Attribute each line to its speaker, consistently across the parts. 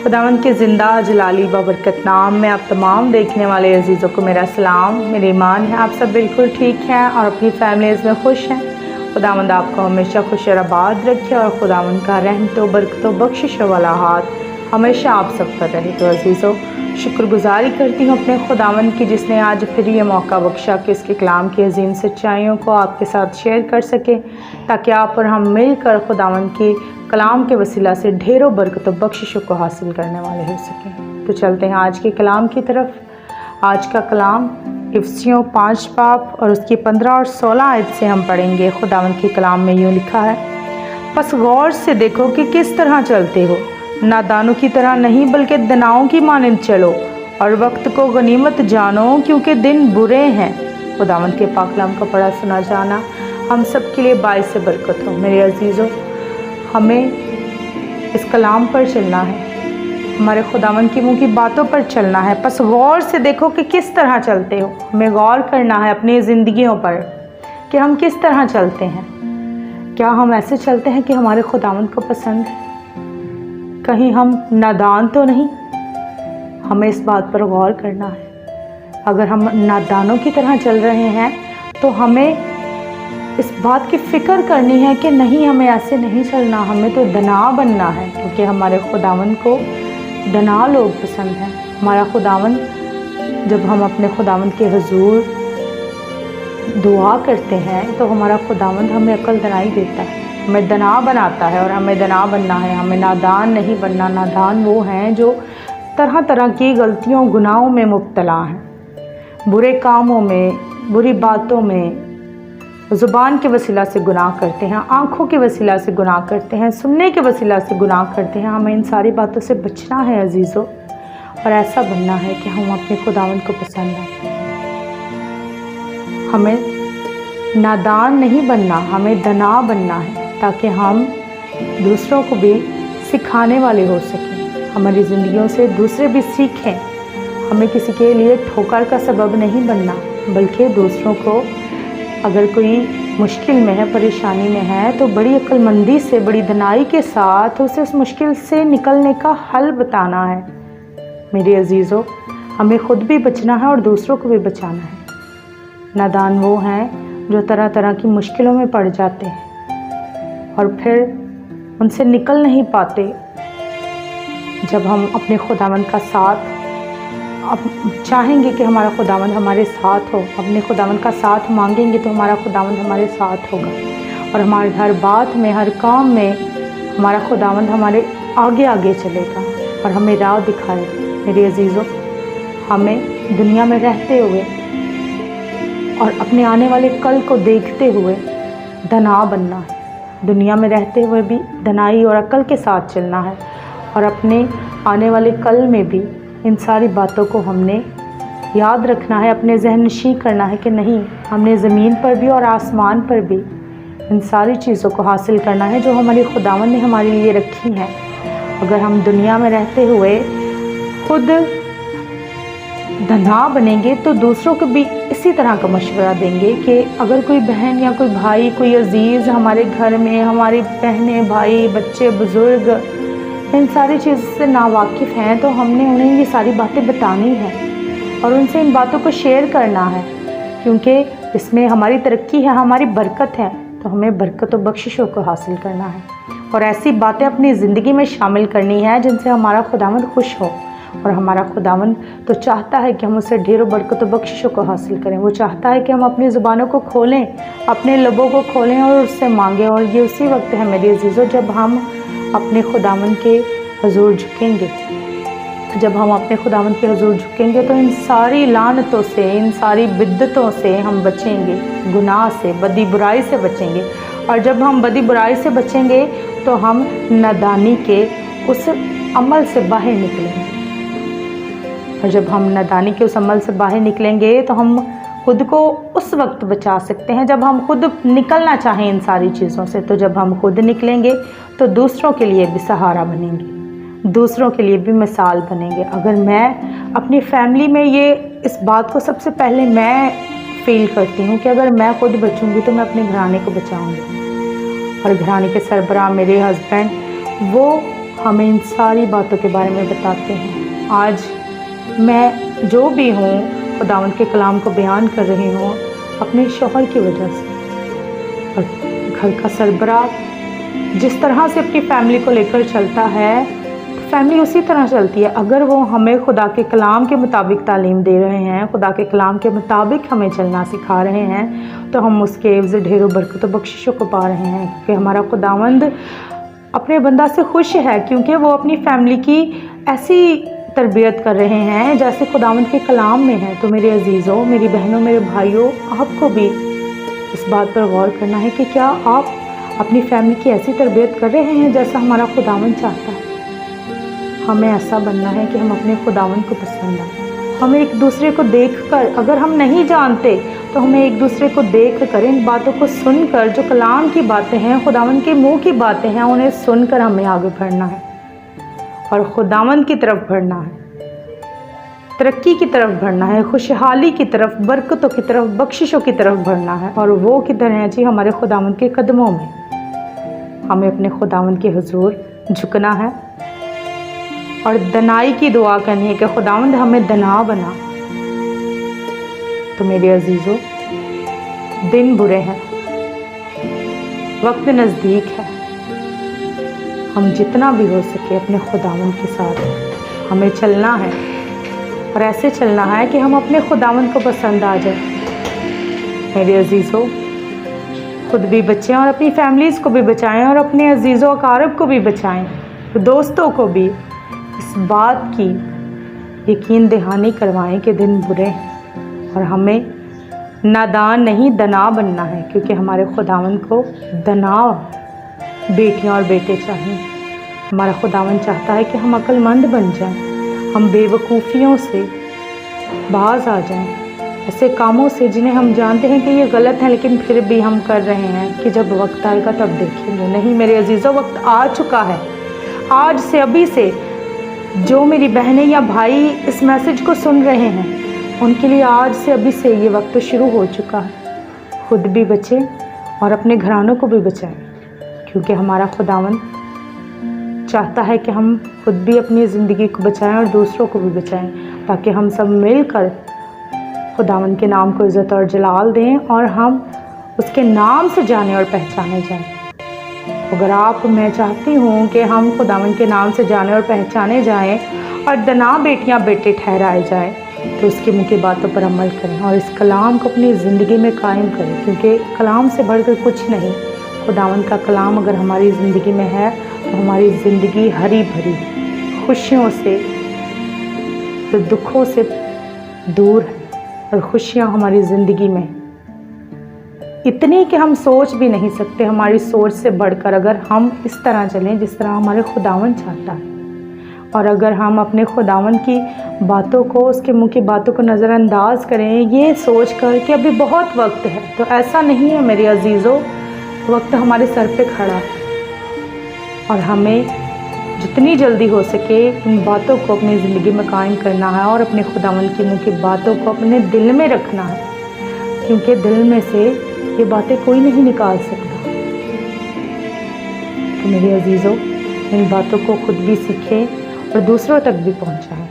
Speaker 1: खुदावंद के ज़िंदा जलाली बबरकत नाम में आप तमाम देखने वाले अजीज़ों को मेरा सलाम। मेरी ईमान है आप सब बिल्कुल ठीक हैं और अपनी फैमिलीज़ में खुश हैं। खुदावंद आपको हमेशा खुश और आबाद रखे और खुदावंद का रहमतो बरकतो बख्शिश वाला हाथ हमेशा आप सब पर रहे। तो अजीज़ों, शुक्रगुजारी करती हूँ अपने खुदावंद की जिसने आज फिर ये मौका बख्शा कि इसके कलाम की अजीम सच्चाइयों को आपके साथ शेयर कर सके, ताकि आप और हम मिलकर खुदावंद की कलाम के वसीला से ढेरों बरकतों बख्शिशों को हासिल करने वाले हो सकें। तो चलते हैं आज के कलाम की तरफ। आज का कलाम इफिसियों 5 बाब और उसकी 15 और 16 आयत से हम पढ़ेंगे। खुदावंद के कलाम में यूँ लिखा है, बस गौर से देखो कि किस तरह चलते हो, नादानों की तरह नहीं बल्कि दनाओं की मानंद चलो, और वक्त को गनीमत जानो क्योंकि दिन बुरे हैं। खुदावंद के पाक कलाम का पढ़ा सुना जाना हम सब के लिए बाइस बरकत हो। मेरे अजीज़ों, हमें इस कलाम पर चलना है, हमारे खुदावंद की मुँह की बातों पर चलना है। बस गौर से देखो कि किस तरह चलते हो। हमें गौर करना है अपनी ज़िंदगियों पर कि हम किस तरह चलते हैं। क्या हम ऐसे चलते हैं कि हमारे खुदावंद को पसंद है? कहीं हम नादान तो नहीं? हमें इस बात पर गौर करना है। अगर हम नादानों की तरह चल रहे हैं तो हमें इस बात की फ़िक्र करनी है कि नहीं, हमें ऐसे नहीं चलना, हमें तो दना बनना है, क्योंकि हमारे खुदावंद को दना लोग पसंद हैं। हमारा खुदावंद, जब हम अपने खुदावंद के हुजूर दुआ करते हैं तो हमारा खुदावंद हमें अक्ल दनाई देता है, हमें दना बनाता है और हमें दना बनना है। हमें नादान नहीं बनना। नादान वो हैं जो तरह तरह की गलतियों गुनाहों में मुब्तला हैं, बुरे कामों में, बुरी बातों में, ज़ुबान के वसीला से गुनाह करते हैं, आँखों के वसीला से गुनाह करते हैं, सुनने के वसीला से गुनाह करते हैं। हमें इन सारी बातों से बचना है अजीज़ों, और ऐसा बनना है कि हम अपने खुदावंद को पसंद आए। हमें नादान नहीं बनना, हमें दना बनना है, ताकि हम दूसरों को भी सिखाने वाले हो सकें। हमारी ज़िंदगियों से दूसरे भी सीखें। हमें किसी के लिए ठोकर का सबब नहीं बनना, बल्कि दूसरों को अगर कोई मुश्किल में है, परेशानी में है, तो बड़ी अक्लमंदी से, बड़ी दनाई के साथ उसे उस मुश्किल से निकलने का हल बताना है। मेरे अजीज़ों, हमें ख़ुद भी बचना है और दूसरों को भी बचाना है। नादान वो हैं जो तरह तरह की मुश्किलों में पड़ जाते हैं और फिर उनसे निकल नहीं पाते। जब हम अपने खुदावंद का साथ अब चाहेंगे कि हमारा खुदावंद हमारे साथ हो, अपने खुदावंद का साथ मांगेंगे तो हमारा खुदावंद हमारे साथ होगा, और हमारे हर बात में, हर काम में हमारा खुदावंद हमारे आगे आगे चलेगा और हमें राह दिखाए। मेरे अजीज़ों, हमें दुनिया में रहते हुए और अपने आने वाले कल को देखते हुए दना बनना है। दुनिया में रहते हुए भी दनाई और अक्ल के साथ चलना है, और अपने आने वाले कल में भी इन सारी बातों को हमने याद रखना है, अपने जहन नशीं करना है कि नहीं, हमने ज़मीन पर भी और आसमान पर भी इन सारी चीज़ों को हासिल करना है जो हमारे खुदावंद ने हमारे लिए रखी हैं। अगर हम दुनिया में रहते हुए खुद धना बनेंगे तो दूसरों को भी इसी तरह का मशवरा देंगे कि अगर कोई बहन या कोई भाई, कोई अजीज़ हमारे घर में, हमारी बहनें, भाई, बच्चे, बुज़ुर्ग इन सारी चीज़ से नावाकिफ़ हैं, तो हमने उन्हें ये सारी बातें बतानी है और उनसे इन बातों को शेयर करना है, क्योंकि इसमें हमारी तरक्की है, हमारी बरकत है। तो हमें बरकत और बख्शिशों को हासिल करना है और ऐसी बातें अपनी ज़िंदगी में शामिल करनी है जिनसे हमारा खुदावंद खुश हो। और हमारा खुदावंद तो चाहता है कि हम उससे ढेरों बरकत और बख्शिशों को हासिल करें। वो चाहता है कि हम अपनी ज़ुबानों को खोलें, अपने लबों को खोलें और उससे मांगें। और ये उसी वक्त है मेरे अजीज़ों जब हम अपने खुदावंद के हुजूर झुकेंगे। जब हम अपने खुदावंद के हुजूर झुकेंगे तो इन सारी लानतों से, इन सारी बिद्दतों से हम बचेंगे, गुनाह से, बदी बुराई से बचेंगे। और जब हम बदी बुराई से बचेंगे तो हम नादानी के उस अमल से बाहर निकलेंगे। और जब हम नादानी के उस अमल से बाहर निकलेंगे तो हम खुद को उस वक्त बचा सकते हैं जब हम खुद निकलना चाहें इन सारी चीज़ों से। तो जब हम खुद निकलेंगे तो दूसरों के लिए भी सहारा बनेंगे, दूसरों के लिए भी मिसाल बनेंगे। अगर मैं अपनी फैमिली में इस बात को सबसे पहले मैं फील करती हूँ कि अगर मैं खुद बचूँगी तो मैं अपने घराने को बचाऊँगी। और घराने के सरबराह मेरे हस्बैंड, वो हमें इन सारी बातों के बारे में बताते हैं। आज मैं जो भी हूँ खुदावंद के कलाम को बयान कर रही हूँ अपने शौहर की वजह से। और घर का सरबराह जिस तरह से अपनी फैमिली को लेकर चलता है तो फैमिली उसी तरह चलती है। अगर वो हमें खुदा के कलाम के मुताबिक तालीम दे रहे हैं, खुदा के कलाम के मुताबिक हमें चलना सिखा रहे हैं, तो हम उसके एवज़ ढेरों बरकत और बख्शिशों को पा रहे हैं। क्योंकि हमारा खुदावंद अपने बंदा से खुश है, क्योंकि वो अपनी फैमिली की ऐसी तरबियत कर रहे हैं जैसे खुदावंद के कलाम में है। तो मेरे अजीज़ों, मेरी बहनों, मेरे भाइयों, आपको भी इस बात पर गौर करना है कि क्या आप अपनी फैमिली की ऐसी तरबियत कर रहे हैं जैसा हमारा खुदावंद चाहता है। हमें ऐसा बनना है कि हम अपने खुदावंद को पसंद आए। हमें एक दूसरे को देखकर, अगर हम नहीं जानते तो हमें एक दूसरे को देखकर, इन बातों को सुनकर, जो कलाम की बातें हैं, खुदावंद के मुंह की बातें हैं, उन्हें सुनकर हमें आगे बढ़ना है और खुदावंद की तरफ बढ़ना है, तरक्की की तरफ बढ़ना है, खुशहाली की तरफ, बरकतों की तरफ, बख्शिशों की तरफ बढ़ना है। और वो किधर है जी? हमारे खुदावंद के कदमों में। हमें अपने खुदावंद के हुजूर झुकना है और दनाई की दुआ करनी है कि खुदावंद हमें दना बना। तो मेरे अजीज़ों, दिन बुरे हैं, वक्त नज़दीक है। हम जितना भी हो सके अपने खुदावंद के साथ हमें चलना है और ऐसे चलना है कि हम अपने खुदावंद को पसंद आ जाए। मेरे अजीज़ों, खुद भी बचें और अपनी फैमिलीज़ को भी बचाएं और अपने अजीज़ों अकारब को भी बचाएं, दोस्तों को भी इस बात की यकीन दहानी करवाएं कि दिन बुरे हैं और हमें नादान नहीं दना बनना है। क्योंकि हमारे खुदावंद को दना बेटियां और बेटे चाहिए। हमारा खुदावंद चाहता है कि हम अक्लमंद बन जाएं, हम बेवकूफ़ियों से बाज आ जाएं, ऐसे कामों से जिन्हें हम जानते हैं कि ये गलत है लेकिन फिर भी हम कर रहे हैं कि जब वक्त आएगा तब देखेंगे। नहीं मेरे अजीज़ों, वक्त आ चुका है। आज से, अभी से जो मेरी बहनें या भाई इस मैसेज को सुन रहे हैं, उनके लिए आज से, अभी से ये वक्त शुरू हो चुका है। खुद भी बचें और अपने घरानों को भी बचाएं, क्योंकि हमारा खुदावंद चाहता है कि हम खुद भी अपनी ज़िंदगी को बचाएं और दूसरों को भी बचाएं, ताकि हम सब मिलकर खुदावंद के नाम को इज़्ज़त और जलाल दें और हम उसके नाम से जाने और पहचाने जाएं। अगर आप, मैं चाहती हूँ कि हम खुदावंद के नाम से जाने और पहचाने जाएं और दना बेटियाँ बेटे ठहराए जाएं, तो उसके मुँह की बातों पर अमल करें और इस कलाम को अपनी ज़िंदगी में कायम करें। क्योंकि कलाम से बढ़कर कुछ नहीं। खुदावंद का कलाम अगर हमारी ज़िंदगी में है तो हमारी ज़िंदगी हरी भरी खुशियों से, तो दुखों से दूर है। और खुशियाँ हमारी ज़िंदगी में इतनी कि हम सोच भी नहीं सकते, हमारी सोच से बढ़कर, अगर हम इस तरह चलें जिस तरह हमारे खुदावंद चाहता है। और अगर हम अपने खुदावंद की बातों को, उसके मुंह की बातों को नज़रअंदाज करें ये सोच कर कि अभी बहुत वक्त है, तो ऐसा नहीं है मेरे अजीज़ों। वक्त हमारे सर पे खड़ा है और हमें जितनी जल्दी हो सके इन बातों को अपनी ज़िंदगी में कायम करना है और अपने खुदावंद के मुंह की बातों को अपने दिल में रखना है। क्योंकि दिल में से ये बातें कोई नहीं निकाल सकता। तो मेरे अजीज़ों, इन बातों को खुद भी सीखें और दूसरों तक भी पहुंचाएं,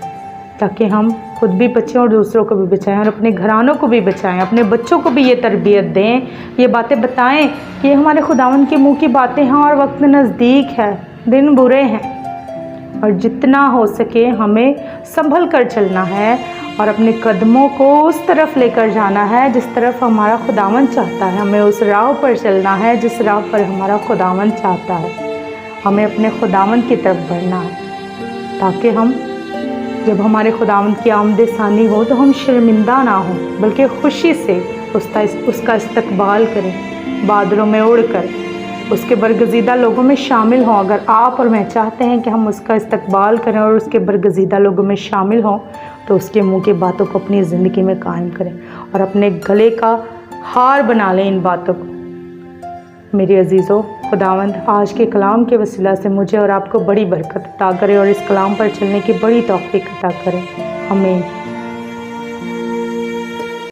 Speaker 1: ताकि हम खुद भी बचें और दूसरों को भी बचाएं और अपने घरानों को भी बचाएं। अपने बच्चों को भी ये तरबियत दें, ये बातें बताएं कि ये हमारे खुदावंद के मुंह की बातें हैं और वक्त नज़दीक है, दिन बुरे हैं और जितना हो सके हमें संभल कर चलना है और अपने कदमों को उस तरफ लेकर जाना है जिस तरफ हमारा खुदावंद चाहता है। हमें उस राह पर चलना है जिस राह पर हमारा खुदावंद चाहता है। हमें अपने खुदावंद की तरफ बढ़ना है, ताकि हम जब हमारे खुदावंद की आमद सानी हो तो हम शर्मिंदा ना हों, बल्कि खुशी से उसका इस्तकबाल करें, बादलों में उड़कर उसके बरगज़ीदा लोगों में शामिल हों। अगर आप और मैं चाहते हैं कि हम उसका इस्तकबाल करें और उसके बरगज़ीदा लोगों में शामिल हों, तो उसके मुंह की बातों को अपनी ज़िंदगी में कायम करें और अपने गले का हार बना लें इन बातों को। मेरे अजीज़ों, खुदावंद आज के कलाम के वसीला से मुझे और आपको बड़ी बरकत अता करे और इस कलाम पर चलने की बड़ी तौफीक अता करे। आमीन।